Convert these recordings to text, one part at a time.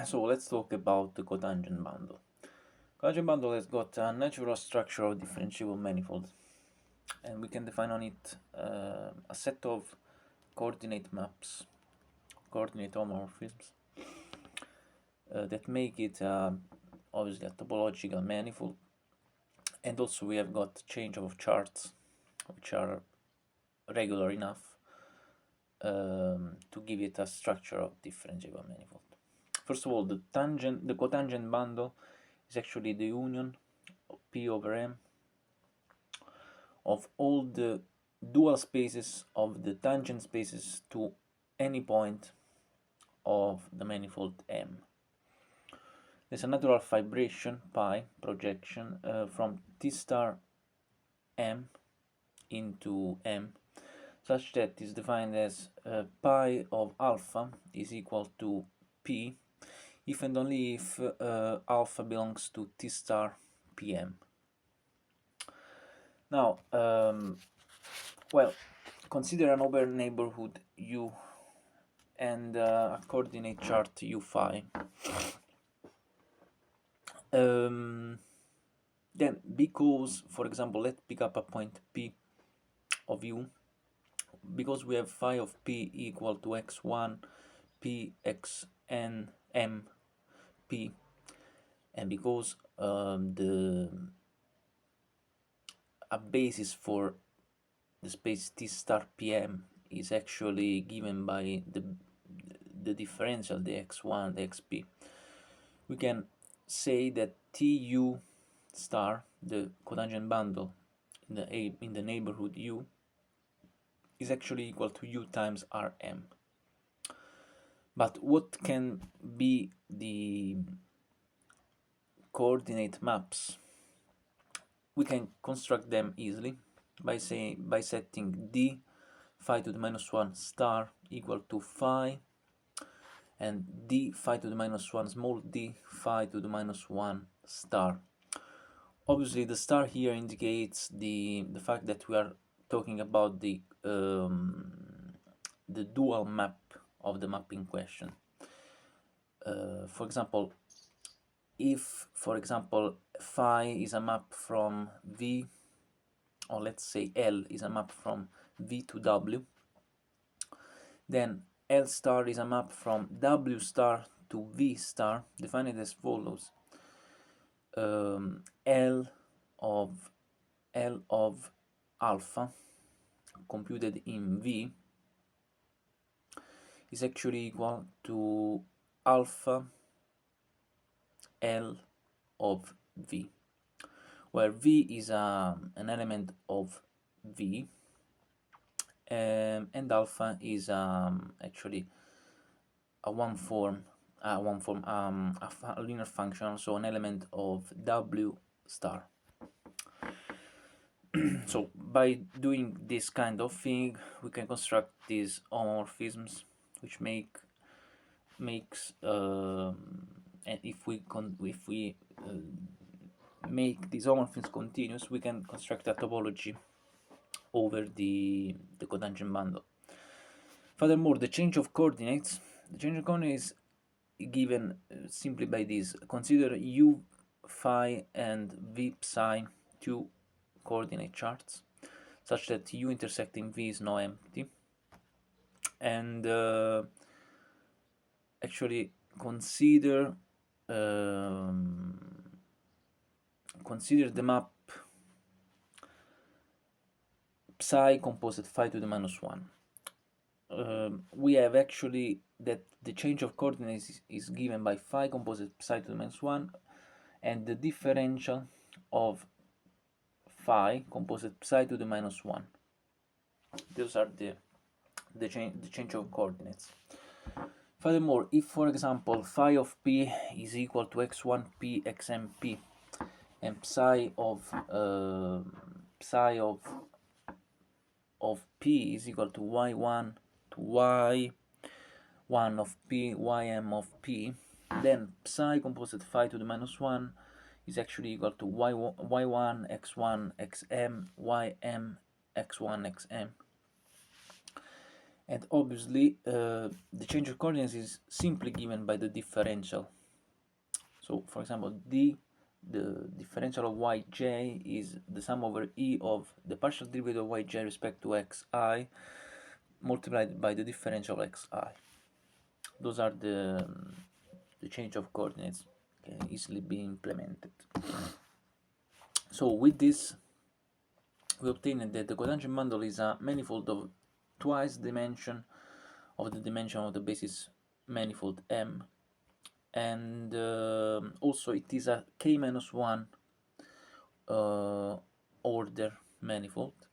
So let's talk about the cotangent bundle. Cotangent bundle has got a natural structure of differentiable manifold, and we can define on it a set of coordinate maps, coordinate homomorphisms that make it obviously a topological manifold. And also we have got change of charts, which are regular enough to give it a structure of differentiable manifold. First of all, the cotangent bundle is actually the union of P over M of all the dual spaces of the tangent spaces to any point of the manifold M. There's a natural fibration pi projection from T star M into M, such that is defined as pi of alpha is equal to P if and only if alpha belongs to T star PM. Now, well, consider an open neighborhood U and a coordinate chart U phi. Then, because, for example, let's pick up a point P of U, because we have phi of P equal to x1 P xn M P, and because a basis for the space T star PM is actually given by the differential, the x1, the xp, we can say that Tu star, the cotangent bundle in the neighborhood U, is actually equal to U times Rm. But what can be the coordinate maps? We can construct them easily by setting d phi to the minus 1 star equal to phi, and d phi to the minus 1 small d phi to the minus 1 star. Obviously the star here indicates the fact that we are talking about the dual map of the mapping question. For example, if, for example, phi is a map from V, or let's say L is a map from V to W, then L star is a map from W star to V star, defined as follows. L of alpha computed in V is actually equal to alpha L of V, where V is an element of V, and alpha is actually a linear function, so an element of W star. So by doing this kind of thing, we can construct these homomorphisms, which makes and if we make these homomorphisms continuous, we can construct a topology over the cotangent bundle. Furthermore, the change of coordinates is given simply by this. Consider U phi and V psi two coordinate charts, such that U intersecting V is now empty, and actually consider the map psi composite phi to the minus 1. We have actually that the change of coordinates is given by phi composite psi to the minus 1 and the differential of phi composite psi to the minus 1. Those are the change of coordinates. Furthermore, if, for example, phi of P is equal to x1 P xm P, and psi of P is equal to y1 to y1 of P ym of P, then psi composite phi to the minus 1 is actually equal to y1 x1 xm ym x1 xm. And obviously the change of coordinates is simply given by the differential. So for example, the differential of yj is the sum over e of the partial derivative of yj respect to xi multiplied by the differential xi. Those are the change of coordinates can easily be implemented. So with this, we obtain that the cotangent bundle is a manifold of twice dimension of the dimension of the basis manifold M, and also it is a k-1 order manifold,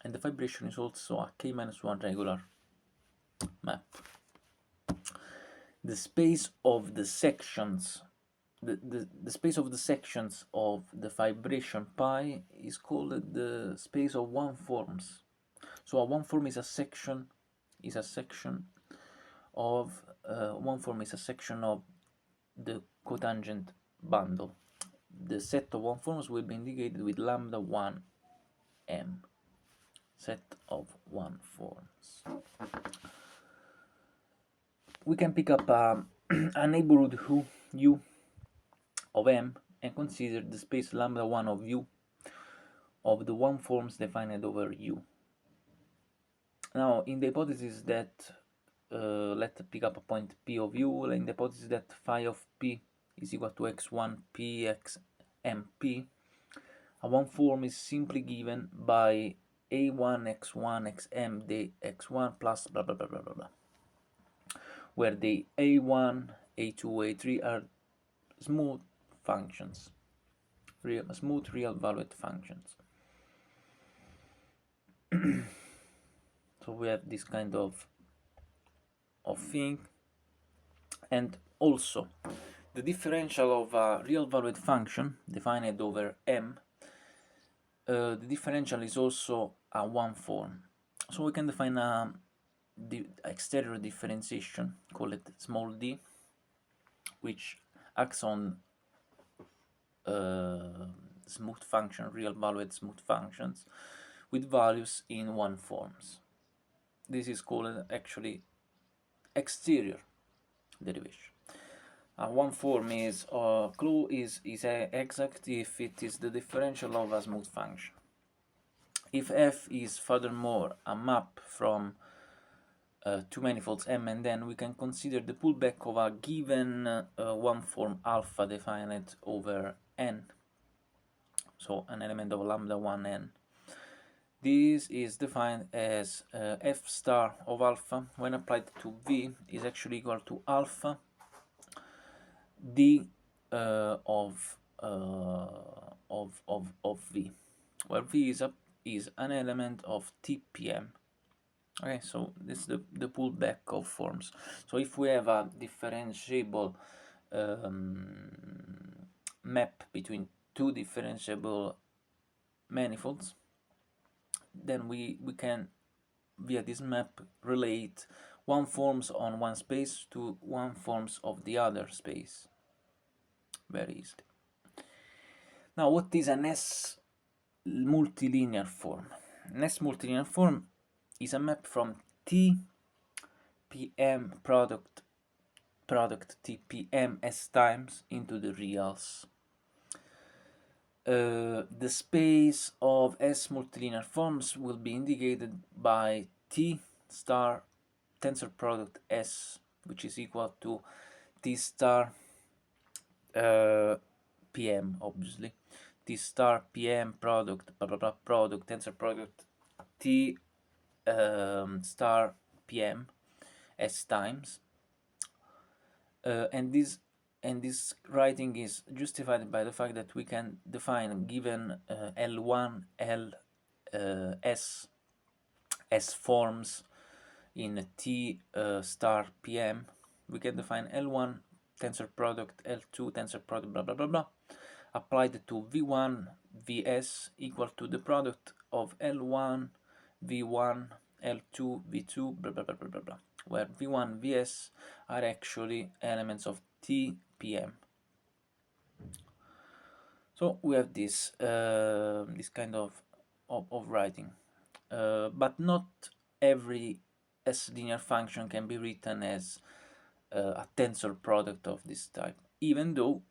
and the vibration is also a k-1 regular map. The space of the sections the space of the sections of the vibration pi is called the space of one forms. So a one form is a section of one form is a section of the cotangent bundle. The set of one forms will be indicated with lambda 1 m. Set of one forms. We can pick up a neighborhood u of m and consider the space lambda 1 of u of the one forms defined over u. Now, in the hypothesis that let's pick up a point p of u, in the hypothesis that phi of p is equal to x1 p x mp, a one form is simply given by a1 x1 xm dx1 plus blah blah blah blah blah blah, where the a1 a2 a3 are smooth functions, smooth real valued functions. So we have this kind of thing, and also the differential of a real valued function defined over m, the differential is also a one form. So we can define the exterior differentiation, call it small d, which acts on smooth function, real valued smooth functions with values in one forms. This is called actually exterior derivation. One form is clue is exact if it is the differential of a smooth function. If f is furthermore a map from two manifolds m and n, we can consider the pullback of a given one form alpha defined over n, so an element of lambda 1 n. This is defined as f star of alpha when applied to v is actually equal to alpha d of v, where v is an element of TPM. Okay, so this is the pullback of forms. So if we have a differentiable map between two differentiable manifolds, then we can, via this map, relate one forms on one space to one forms of the other space very easily. Now, what is an S multilinear form? An S multilinear form is a map from T PM product TPM S times into the reals. The space of S multilinear forms will be indicated by T star tensor product S, which is equal to T star PM, obviously. T star PM product blah blah blah product tensor product T star PM S times, and this writing is justified by the fact that we can define, given L1 L S forms in T star PM, we can define L1 tensor product L2 tensor product blah blah blah blah applied to V1 Vs equal to the product of L1 V1 L2 V2 blah blah blah blah blah, blah, where V1 Vs are actually elements of TPM. So we have this this kind of writing, but not every S-linear function can be written as a tensor product of this type, even though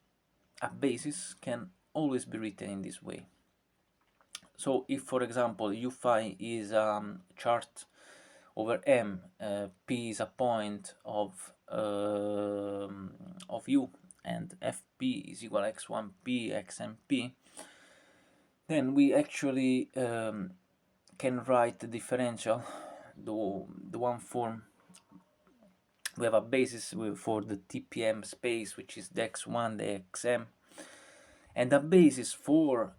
a basis can always be written in this way. So if, for example, u phi is chart over M, P is a point of U, and Fp is equal to x1p, xmp, then we actually can write the differential, the one form. We have a basis for the TPM space, which is the x1, the xm, and a basis for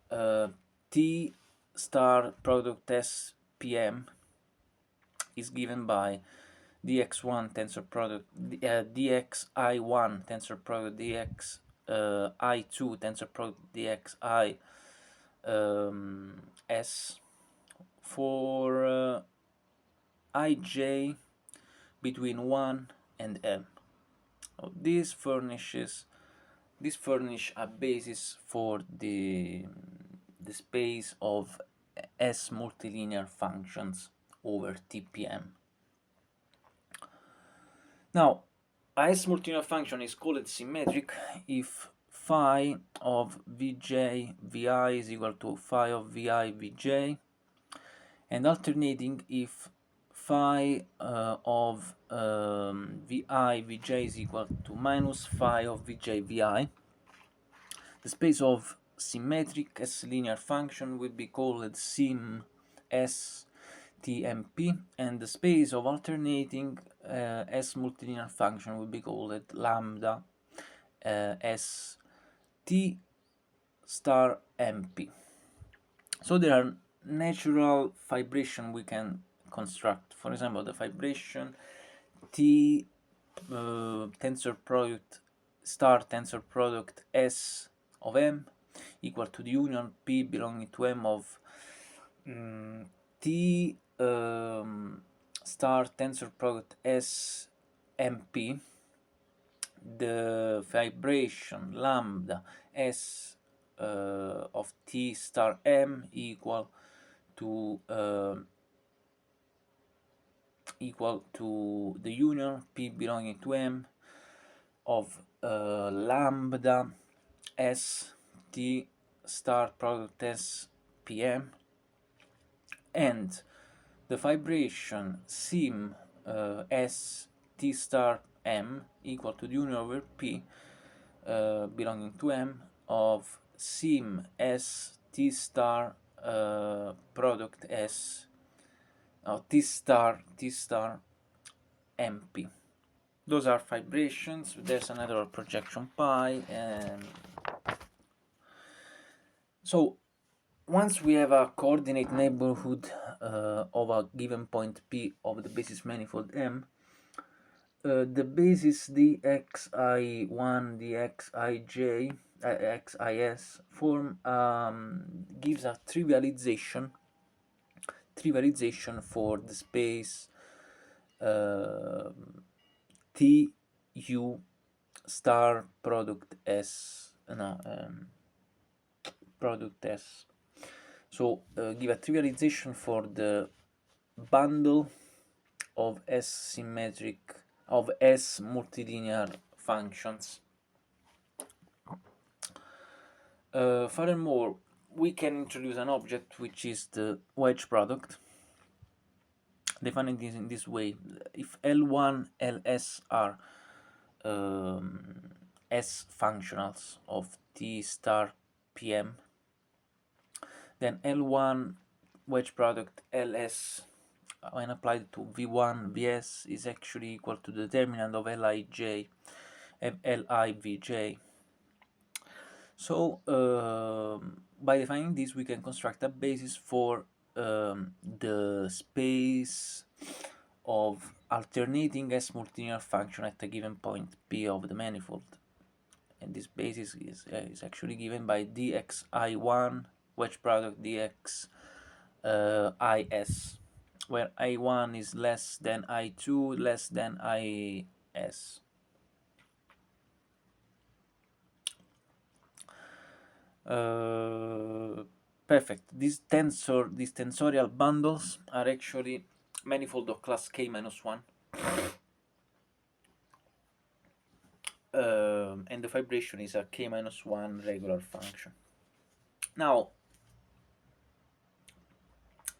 T star product SPM is given by dx1 tensor product, dxi1 tensor product, dxi2 tensor product, dxi s for ij between 1 and m. So this furnish a basis for the space of S multilinear functions over TPM. Now, a S multilinear function is called symmetric if phi of Vj Vi is equal to phi of Vi Vj, and alternating if phi of Vi Vj is equal to minus phi of Vj Vi. The space of symmetric S-linear function will be called sim S TMP, and the space of alternating S multilinear function will be called lambda S T star MP. So there are natural vibration we can construct. For example, the vibration T tensor product star tensor product S of M equal to the union P belonging to M of T star tensor product S MP. The vibration lambda S of T star M equal to the union P belonging to M of lambda S T star product S PM, and the vibration sim S T star M equal to the union over P belonging to M of sim S T star product S T star MP. Those are vibrations. There's another projection pi, and so once we have a coordinate neighborhood of a given point P of the basis manifold M, the basis dxi1, dxij, xis form gives a trivialization for the space tu star product S, product S. So give a trivialization for the bundle of S multilinear functions. Furthermore, we can introduce an object which is the wedge product, defining this in this way. If L1, Ls are S functionals of T star PM, then L1 wedge product Ls when applied to V1 Vs is actually equal to the determinant of Lij and Li Vj. So by defining this, we can construct a basis for the space of alternating S multilinear function at a given point P of the manifold, and this basis is actually given by dxi1 wedge product dx is, where i1 is less than i2 less than is. Perfect. These tensorial bundles are actually manifold of class k minus 1, and the vibration is a k minus 1 regular function. Now,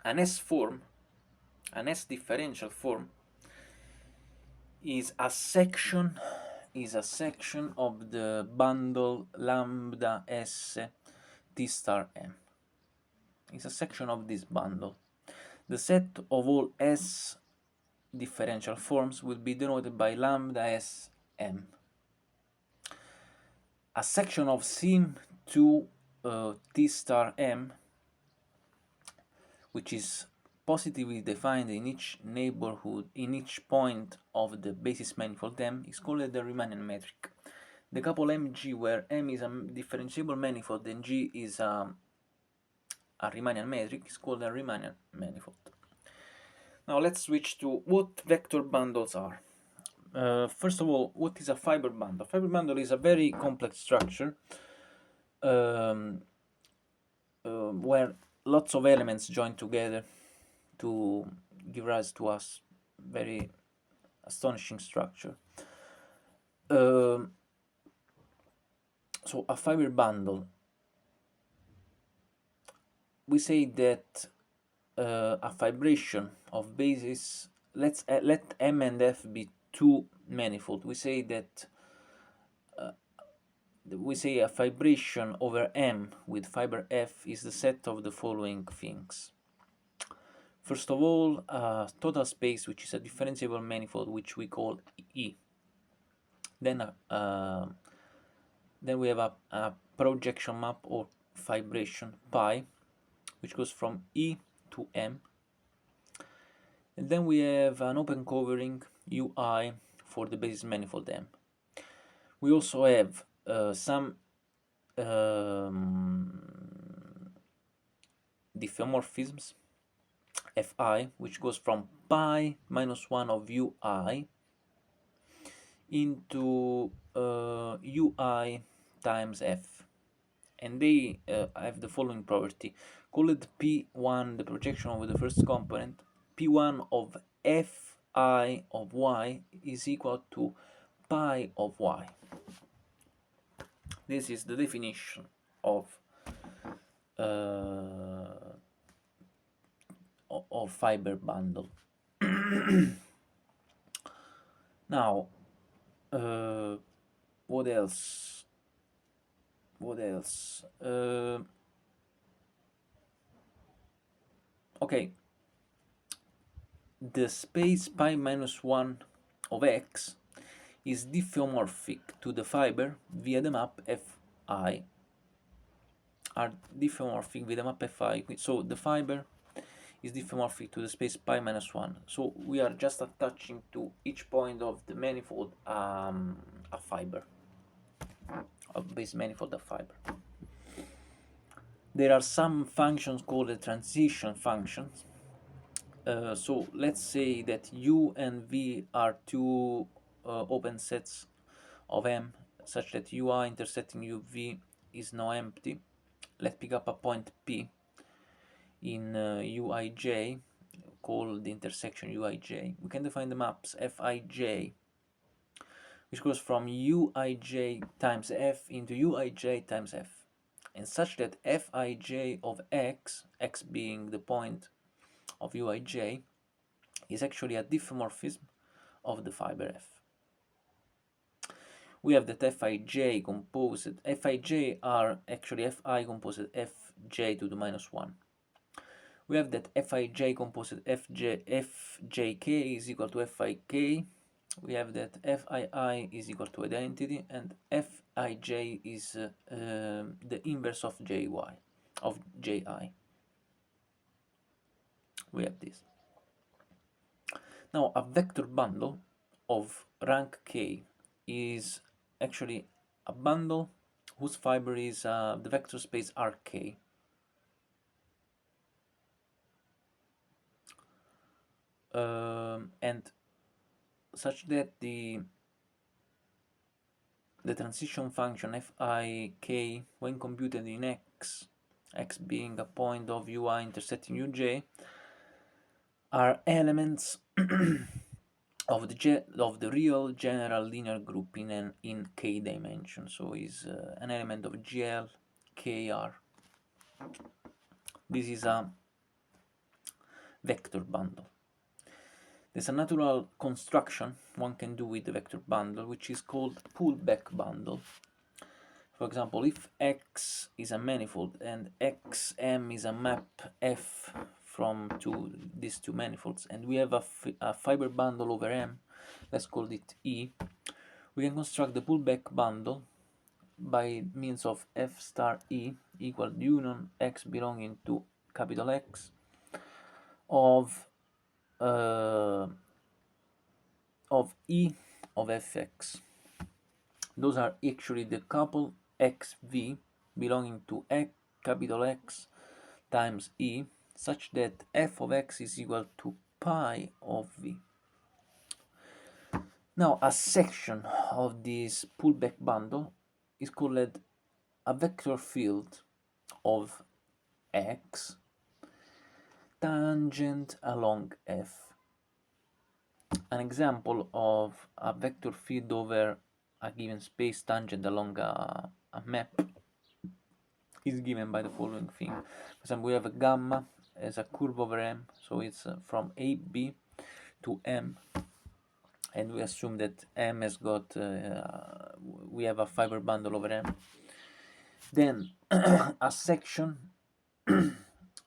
an S form, an S differential form, is a section of the bundle lambda S T star M. It's a section of this bundle. The set of all S differential forms will be denoted by lambda S M. A section of sim to T star M, which is positively defined in each neighborhood, in each point of the basis manifold M, is called the Riemannian metric. The couple Mg, where M is a differentiable manifold and G is a Riemannian metric, is called a Riemannian manifold. Now let's switch to what vector bundles are. First of all, what is a fiber bundle? A fiber bundle is a very complex structure where lots of elements join together to give rise to a very astonishing structure. So a fiber bundle, we say that a fibration of basis, let M and F be two manifold. We say that a fibration over M with fiber F is the set of the following things. First of all, total space, which is a differentiable manifold, which we call E. Then we have a projection map or fibration pi, which goes from E to M. And then we have an open covering UI for the basis manifold M. We also have some diffeomorphisms Fi, which goes from pi minus 1 of Ui into Ui times F. And they have the following property. Call it P1, the projection over the first component. P1 of Fi of y is equal to pi of y. This is the definition of fiber bundle. Now, what else? Okay, the space pi minus 1 of x is diffeomorphic to the fiber via the map Fi, are diffeomorphic via the map Fi, so the fiber is diffeomorphic to the space pi minus 1. So we are just attaching to each point of the manifold a fiber, a base manifold of fiber. There are some functions called the transition functions. So let's say that U and V are two open sets of M, such that UI intersecting UV is now empty. Let's pick up a point P in Uij, called the intersection Uij. We can define the maps Fij, which goes from Uij times F into Uij times F, and such that Fij of x being the point of Uij, is actually a diffeomorphism of the fiber F. We have that Fij are actually Fi composite Fj to the minus 1. We have that Fij composite Fjk is equal to Fik. We have that Fii is equal to identity, and Fij is the inverse of Ji, of Ji. We have this. Now, a vector bundle of rank k is actually a bundle whose fiber is the vector space Rk. And such that the transition function Fik, when computed in x being a point of Ui intersecting Uj, are elements of the real general linear group in k dimension. So is an element of GL KR. This is a vector bundle. There's a natural construction one can do with the vector bundle, which is called pullback bundle. For example, if X is a manifold and Xm is a map F from these two manifolds, and we have a fiber bundle over M, let's call it E, we can construct the pullback bundle by means of F star E equal union X belonging to capital X of E of Fx. Those are actually the couple xv belonging to capital X times E, such that f of x is equal to pi of v. Now, a section of this pullback bundle is called a vector field of x tangent along f. An example of a vector field over a given space tangent along a map is given by the following thing. For example, we have a gamma as a curve over M, so it's from AB to M, and we assume that M has got, we have a fiber bundle over M. Then a section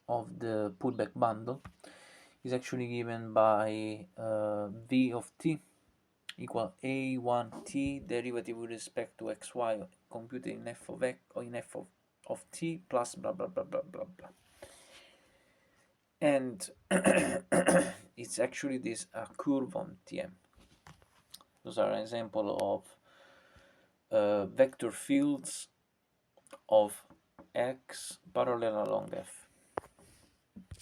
of the pullback bundle is actually given by V of t equal a1t derivative with respect to xy computed in f of x or in f of t plus blah blah blah blah blah blah. And it's actually this curve on Tm. Those are an example of vector fields of x parallel along f.